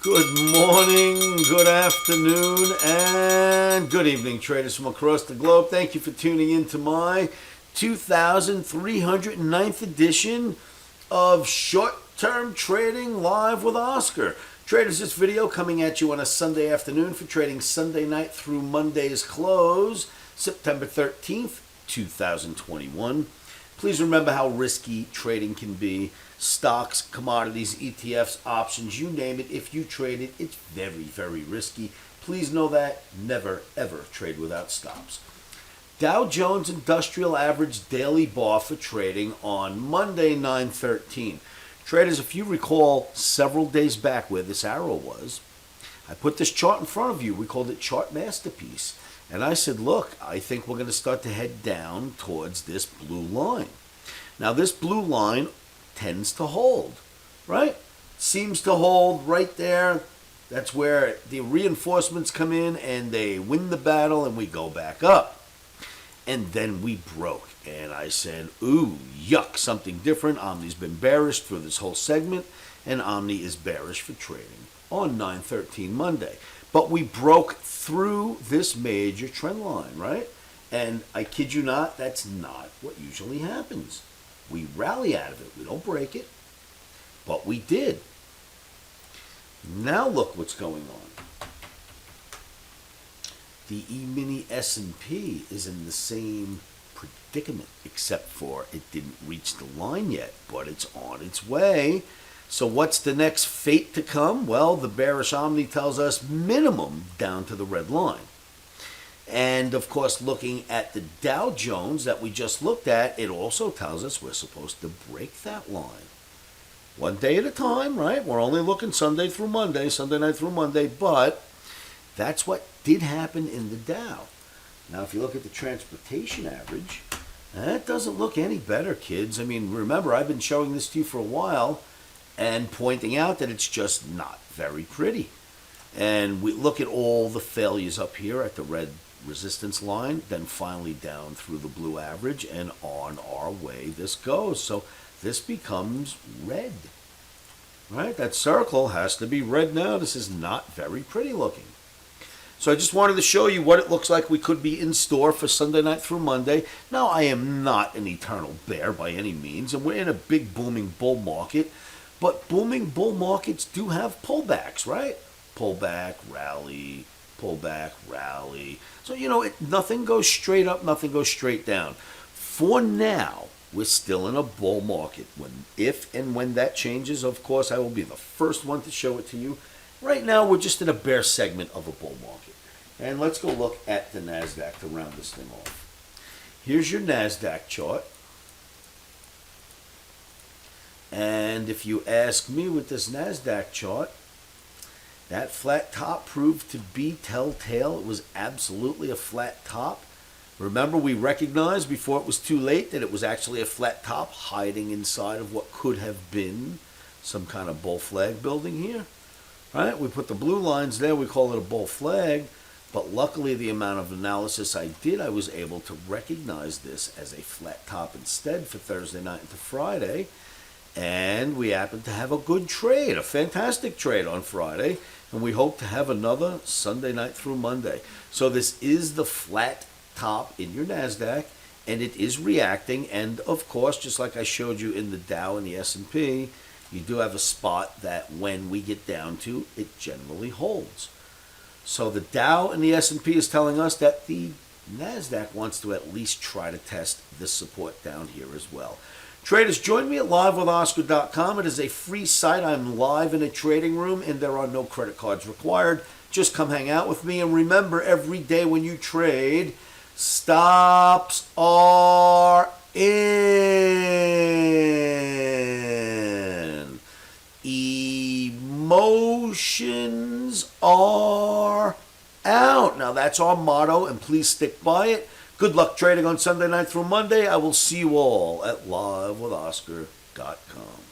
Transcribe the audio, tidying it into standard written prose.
Good morning, good afternoon, and good evening, traders from across the globe. Thank you for tuning in to my 2309th edition of Short-Term Trading Live with Oscar. Traders, this video coming at you on a Sunday afternoon for trading Sunday night through Monday's close, September 13th, 2021. Please remember how risky trading can be. Stocks, commodities, ETFs, options, you name it. If you trade it, it's very, very risky. Please know that. Never, ever trade without stops. Dow Jones Industrial Average Daily Bar for trading on Monday, 9/13. Traders, if you recall several days back where this arrow was, I put this chart in front of you. We called it Chart Masterpiece. And I said, look, I think we're going to start to head down towards this blue line. Now, this blue line tends to hold, right? Seems to hold right there. That's where the reinforcements come in and they win the battle and we go back up. And then we broke. And I said, ooh, yuck, something different. Omni's been bearish through this whole segment, and Omni is bearish for trading on 9/13 Monday. But we broke through this major trend line, right? And I kid you not, that's not what usually happens. We rally out of it. We don't break it, but we did. Now look what's going on. The E-mini S&P is in the same predicament, except for it didn't reach the line yet, but it's on its way. So what's the next fate to come? Well, the bearish Omni tells us minimum down to the red line. And, of course, looking at the Dow Jones that we just looked at, it also tells us we're supposed to break that line. One day at a time, right? We're only looking Sunday through Monday, Sunday night through Monday, but that's what did happen in the Dow. Now, if you look at the transportation average, that doesn't look any better, kids. I mean, remember, I've been showing this to you for a while and pointing out that it's just not very pretty. And we look at all the failures up here at the red resistance line, then finally down through the blue average, and on our way this goes. So this becomes red, right? That circle has to be red now. This is not very pretty looking. So I just wanted to show you what it looks like we could be in store for Sunday night through Monday. Now, I am not an eternal bear by any means, and we're in a big booming bull market, but booming bull markets do have pullbacks, right? Pullback, rally, pullback, rally. So, nothing goes straight up, nothing goes straight down. For now, we're still in a bull market. If and when that changes, of course, I will be the first one to show it to you. Right now, we're just in a bear segment of a bull market. And let's go look at the Nasdaq to round this thing off. Here's your Nasdaq chart. And if you ask me with this Nasdaq chart, that flat top proved to be telltale. It was absolutely a flat top. Remember, we recognized before it was too late that it was actually a flat top hiding inside of what could have been some kind of bull flag building here. Right? We put the blue lines there. We call it a bull flag. But luckily, the amount of analysis I did, I was able to recognize this as a flat top instead for Thursday night into Friday. And we happened to have a good trade, a fantastic trade on Friday. And we hope to have another Sunday night through Monday. So this is the flat top in your Nasdaq, and it is reacting. And of course, just like I showed you in the Dow and the S&P, you do have a spot that when we get down to, it generally holds. So the Dow and the S&P is telling us that the Nasdaq wants to at least try to test this support down here as well. Traders, join me at livewithoscar.com. It is a free site. I'm live in a trading room, and there are no credit cards required. Just come hang out with me. And remember, every day when you trade, stops are in. Emotions are out. Now, that's our motto, and please stick by it. Good luck trading on Sunday night through Monday. I will see you all at livewithoscar.com.